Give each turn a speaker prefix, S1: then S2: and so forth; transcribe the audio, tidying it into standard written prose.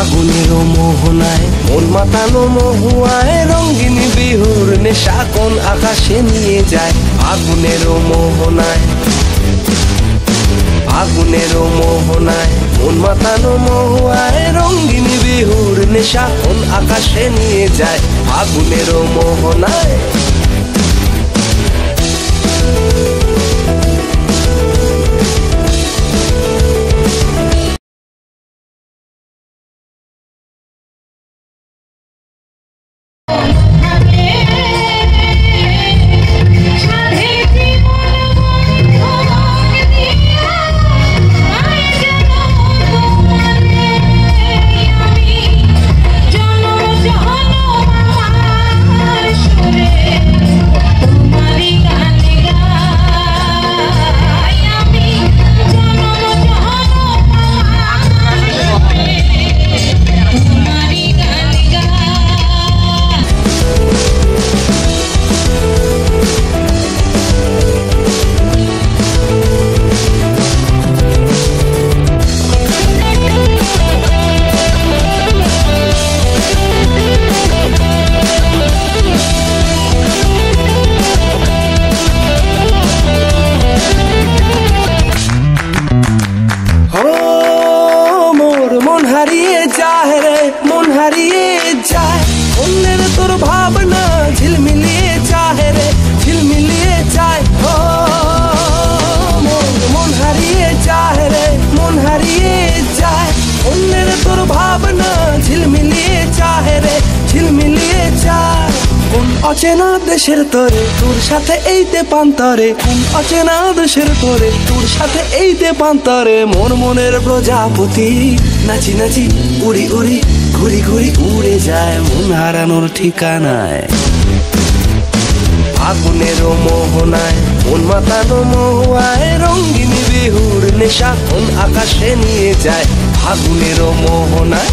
S1: আগুনেরও মোহনায় মন মাতানো মহুয়ায় রঙিন বিহুর নেশা কোন আকাশে নিয়ে যায়। আগুনেরও মোহনায় মন মাতানো মহুয়ায় রঙিন বিহুর নেশা কোন আকাশে নিয়ে যায়। আগুনেরও মোহনায় মন হারিয়ে যায় অন্যের তোর ভাবনা ঝিলমিলিয়ে যায় রে ঝিলমিলিয়ে যায়। ও মন হারিয়ে যায় রে মন হারিয়ে যায় অন্যের তোর ভাবনা ঝিলমিলিয়ে যায় রে ঝিলমিলিয়ে যায়। কোন অচেনা দেশের তরে তোর সাথে এইতে পান্তরে কোন অচেনা দেশের তরে তোর সাথে এইতে পান্তরে মোর মনের প্রজাপতি নাচি নাচি উড়ি উড়ি ঘুরি ঘুরি উড়ে যায় মন হারানোর ঠিকানায়। আগুনেরও মোহনায় মন মাতানো মহুয়ায় রঙিন বিহুর নেশা কোন আকাশে নিয়ে যায়। আগুনেরও মোহনায়